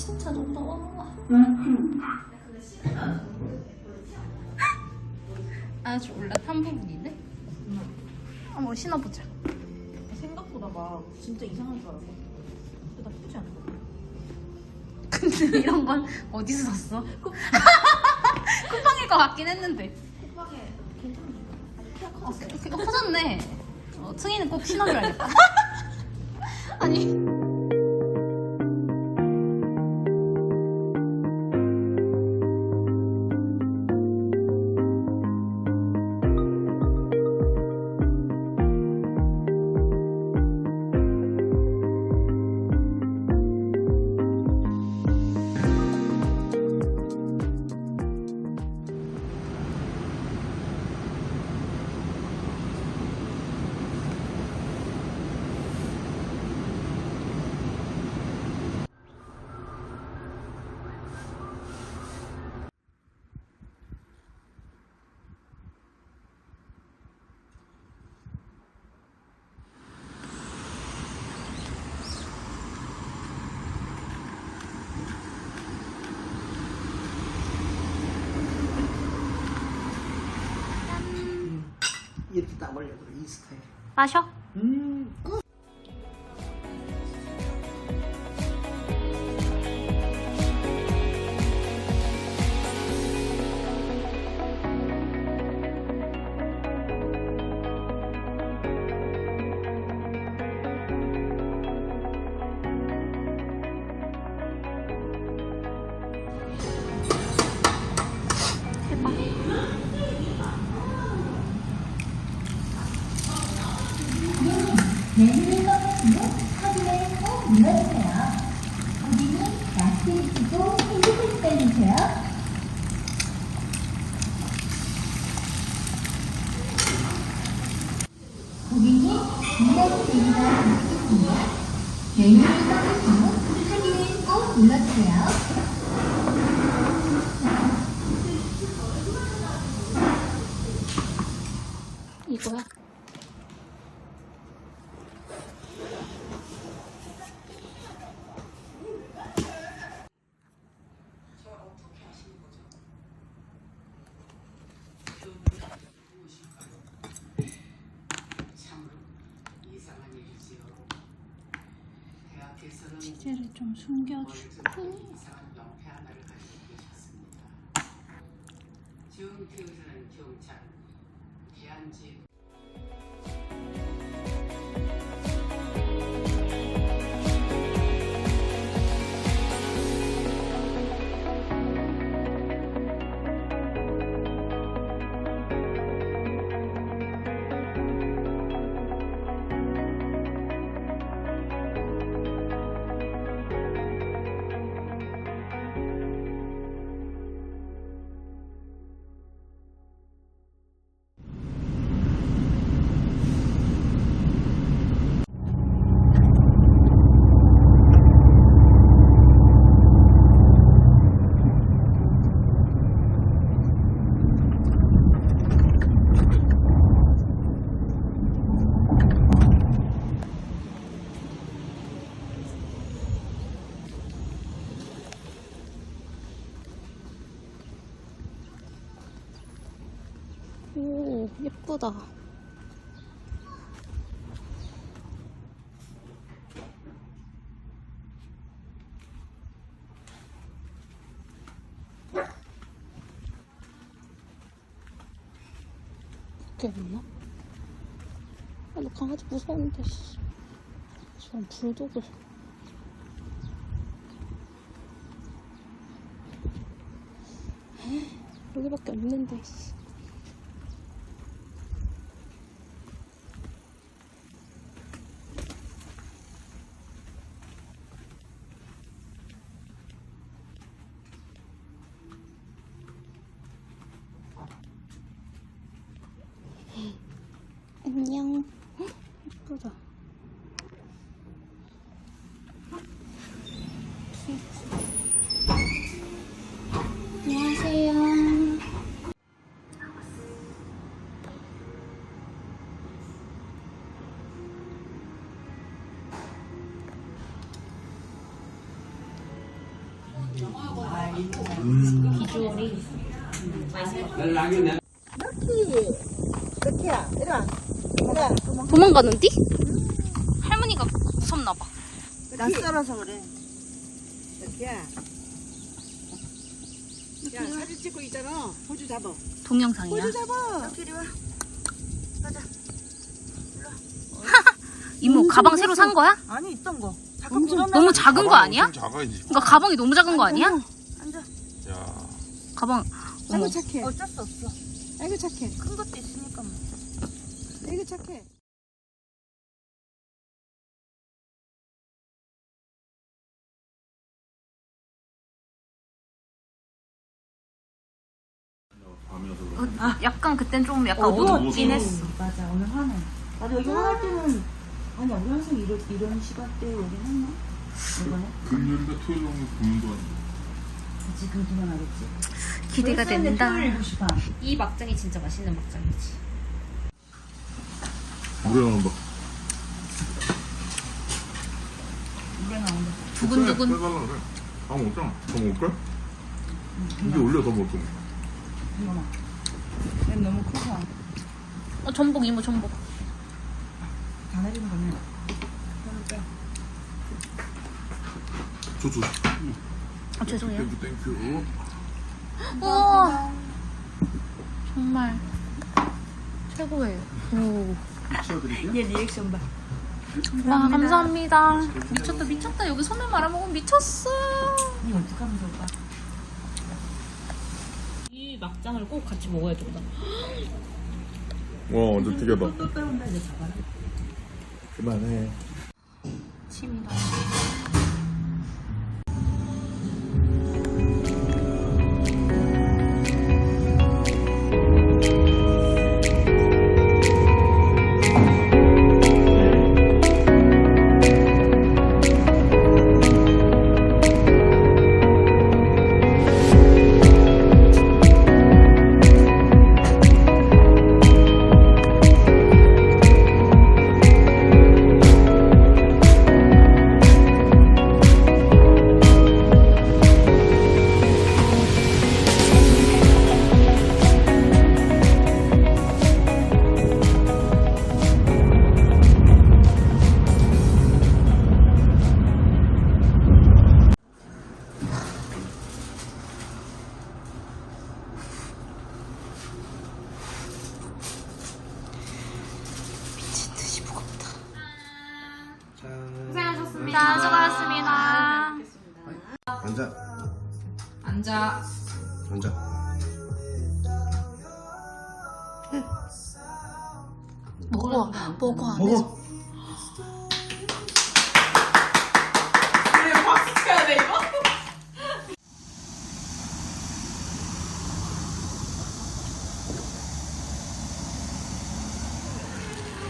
진짜 좋다. 아주 올라탄 부분인데? 한번 신어보자. 생각보다 막 진짜 이상한 줄 알았어. 근데 나쁘지 않아. 근데 이런 건 어디서 샀어? 쿠팡일 것 같긴 했는데. 쿠팡에 괜찮네. 키가 커졌네. 승희는 꼭 신어줘야겠다. 아니. 이렇게 딱 올려줘 이 스타일. 마셔. 메뉴 서비스는 확인을 꼭 눌러주세요. 고객님 마스크 쓰고 핸드폰 기다리세요. 고객님 이런 메뉴가 있습니다. 메뉴 서비스는 확인을 꼭 눌러주세요. 이거야? 치즈를 좀 숨겨주고. 지금 교수는 경찰, 대한지 오, 예쁘다. 그게 없나? 아, 너 강아지 무서운데, 씨. 저런 불독을. 여기밖에 없는데, 씨. 안녕. 헉, 예쁘다. 안녕하세요. 비주얼이 그렇게야. 이리 도망가는디? 할머니가 무섭나봐. 낯설어서 그래. 그렇게야. 야, 사진 찍고 있잖아. 호주 잡아. 동영상이야? 호주 잡아. 이리 와. 이모 가방 새로 산 거야? 아니, 있던 거. 너무 작은 거 아니야? 좀 작아야지. 그러니까 가방이 너무 작은 거 아니야? 앉아. 야, 가방 어머. 아이고 착해. 어쩔 수 없어. 아이고 착해. 큰 것도 있으니까 뭐. 아이고 착해. 약간 그땐 좀 약간 어두웠긴 했어. 맞아, 오늘 화내. 나도 여기 화날 때는, 아니, 우리 항상 이런 시간대에 오긴 했나? 이번에? 금요일과 토요일 오면 공연도 아니고. 그치, 그렇게만 하겠지. 기대가 된다. 토요일 2시 반. 이 막장이 진짜 맛있는 막장이지. 노래 나온다. 노래 나온다. 두근두근. 빼달라 그래. 다 먹자. 더 먹을까? 이제 올려 더 먹을 거면. 이거나. 얘 너무 커서 전복 이모 전복. 다 내리는 거네. 줘. 죄송해요. 땡큐. 우와 정말 최고예요. 오. 얘 리액션 봐. 와 감사합니다. 미쳤다 미쳤다. 여기 소면 말아 먹으면 미쳤어. 이 어떡하면 좋을까? 이 막장을 꼭 같이 먹어야 된다. 와, 완전 특이하다. 또 빼온다, 이제 잡아라. 그만해. 침이다. 미친 듯이 무겁다. 고생하셨습니다. 수고하셨습니다. 앉아. 앉아. 앉아. 먹어. 먹어. 안 먹어.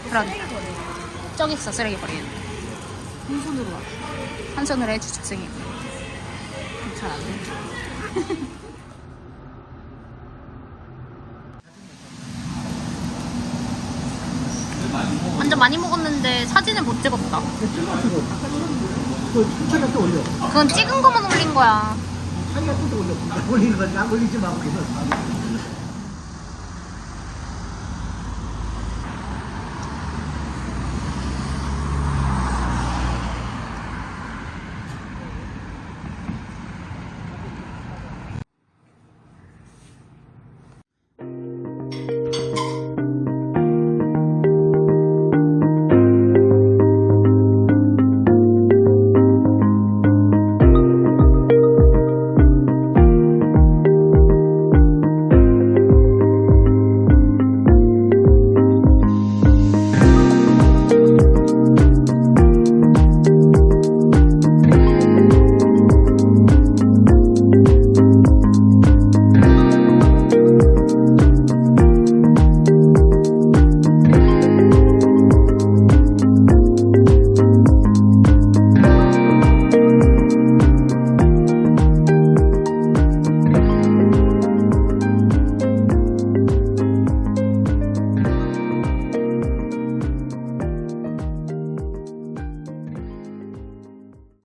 그럼 저기 있어 쓰레기 버리는. 한 손으로 와. 한 손으로 해 주차생이. 잘 안 돼. 완전 많이 먹었는데 사진을 못 찍었다. 그 차가 또 올려. 그건 찍은 거만 올린 거야. 차가 또 올려. 올리는 거나 올리지 말고 계속.